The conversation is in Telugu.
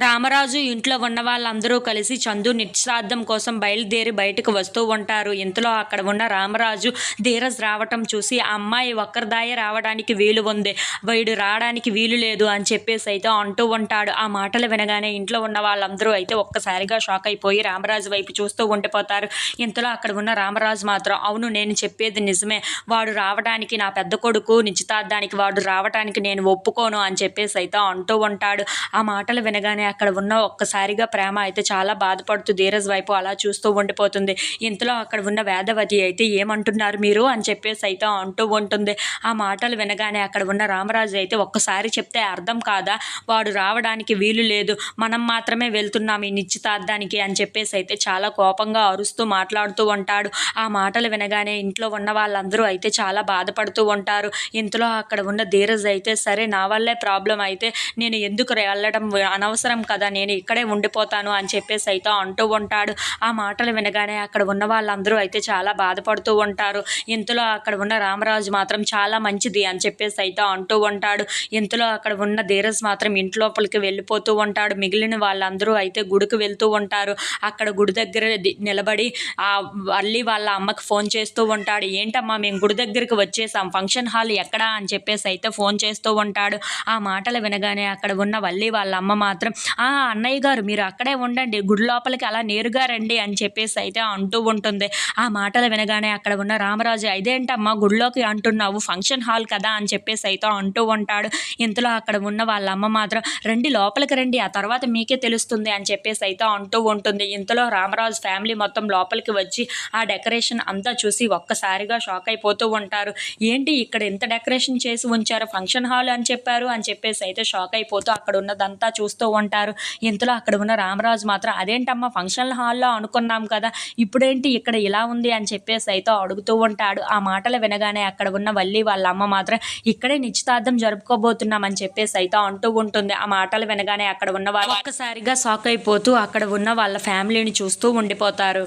రామరాజు ఇంట్లో ఉన్న వాళ్ళందరూ కలిసి చందు నిశ్చితార్థం కోసం బయలుదేరి బయటకు వస్తూ ఉంటారు. ఇంతలో అక్కడ ఉన్న రామరాజు ధీరజ్ రావటం చూసి ఆ అమ్మాయి ఒక్కరిదాయే రావడానికి వీలు ఉంది, వీడు రావడానికి వీలు లేదు అని చెప్పేసి అయితే అంటూ ఉంటాడు. ఆ మాటలు వినగానే ఇంట్లో ఉన్న వాళ్ళందరూ అయితే ఒక్కసారిగా షాక్ అయిపోయి రామరాజు వైపు చూస్తూ ఉండిపోతారు. ఇంతలో అక్కడ ఉన్న రామరాజు మాత్రం అవును, నేను చెప్పేది నిజమే, వాడు రావడానికి, నా పెద్ద కొడుకు నిశ్చితార్థానికి వాడు రావడానికి నేను ఒప్పుకోను అని చెప్పేసి అయితే అంటూ ఉంటాడు. ఆ మాటలు వినగానే అక్కడ ఉన్న ఒక్కసారిగా ప్రేమ అయితే చాలా బాధపడుతూ ధీరజ్ వైపు అలా చూస్తూ ఉండిపోతుంది. ఇంతలో అక్కడ ఉన్న వేదవతి అయితే ఏమంటున్నారు మీరు అని చెప్పేసి అయితే అంటూ ఉంటుంది. ఆ మాటలు వినగానే అక్కడ ఉన్న రామరాజు అయితే ఒక్కసారి చెప్తే అర్థం కాదా, వాడు రావడానికి వీలు లేదు, మనం మాత్రమే వెళ్తున్నాం ఈ నిశ్చితార్థానికి అని చెప్పేసి అయితే చాలా కోపంగా అరుస్తూ మాట్లాడుతూ ఉంటాడు. ఆ మాటలు వినగానే ఇంట్లో ఉన్న వాళ్ళందరూ అయితే చాలా బాధపడుతూ ఉంటారు. ఇంతలో అక్కడ ఉన్న ధీరజ్ అయితే సరే, నా వల్లే ప్రాబ్లం అయితే నేను ఎందుకు వెళ్ళడం అనవసరం కదా, నేను ఇక్కడే ఉండిపోతాను అని చెప్పేసి అయితే అంటూ ఉంటాడు. ఆ మాటలు వినగానే అక్కడ ఉన్న వాళ్ళందరూ అయితే చాలా బాధపడుతూ ఉంటారు. ఇంతలో అక్కడ ఉన్న రామరాజు మాత్రం చాలా మంచిది అని చెప్పేసి అయితే అంటూ ఉంటాడు. ఇంతలో అక్కడ ఉన్న ధీరజ్ మాత్రం ఇంట్లోపలికి వెళ్ళిపోతూ ఉంటాడు. మిగిలిన వాళ్ళందరూ అయితే గుడికి వెళ్తూ ఉంటారు. అక్కడ గుడి దగ్గర నిలబడి అల్లి వాళ్ళ అమ్మకి ఫోన్ చేస్తూ ఉంటాడు. ఏంటమ్మా, మేము గుడి దగ్గరికి వచ్చేసాం, ఫంక్షన్ హాల్ ఎక్కడా అని చెప్పేసి అయితే ఫోన్ చేస్తూ ఉంటాడు. ఆ మాటలు వినగానే అక్కడ ఉన్న వల్లి వాళ్ళ అమ్మ మాత్రం అన్నయ్య గారు మీరు అక్కడే ఉండండి, గుడి లోపలికి అలా నేరుగా రండి అని చెప్పేసి అయితే అంటూ ఉంటుంది. ఆ మాటలు వినగానే అక్కడ ఉన్న రామరాజు ఇదేంటమ్మా గుడిలోకి అంటున్నావు, ఫంక్షన్ హాల్ కదా అని చెప్పేసి అయితే అంటూ ఉంటాడు. ఇంతలో అక్కడ ఉన్న వాళ్ళ అమ్మ మాత్రం రండి లోపలికి రండి, ఆ తర్వాత మీకే తెలుస్తుంది అని చెప్పేసి అయితే అంటూ ఉంటుంది. ఇంతలో రామరాజు ఫ్యామిలీ మొత్తం లోపలికి వచ్చి ఆ డెకరేషన్ అంతా చూసి ఒక్కసారిగా షాక్ అయిపోతూ ఉంటారు. ఏంటి ఇక్కడ ఇంత డెకరేషన్ చేసి ఉంచారు, ఫంక్షన్ హాల్ అని చెప్పారు అని చెప్పేసి అయితే షాక్ అయిపోతూ అక్కడ ఉన్నదంతా చూస్తూ ఉంటారు. ఇంతలో అక్కడ ఉన్న రామరాజు మాత్రం అదేంటమ్మా ఫంక్షన్ హాల్లో అనుకున్నాం కదా, ఇప్పుడేంటి ఇక్కడ ఇలా ఉంది అని చెప్పేసి అయితే అడుగుతూ ఉంటాడు. ఆ మాటలు వినగానే అక్కడ ఉన్న వల్లి వాళ్ళ అమ్మ మాత్రం ఇక్కడే నిశ్చితార్థం జరుపుకోబోతున్నాం అని చెప్పేసి అయితే అంటూ ఉంటుంది. ఆ మాటలు వినగానే అక్కడ ఉన్న వాళ్ళు ఒక్కసారిగా షాక్ అయిపోతూ అక్కడ ఉన్న వాళ్ళ ఫ్యామిలీని చూస్తూ ఉండిపోతారు.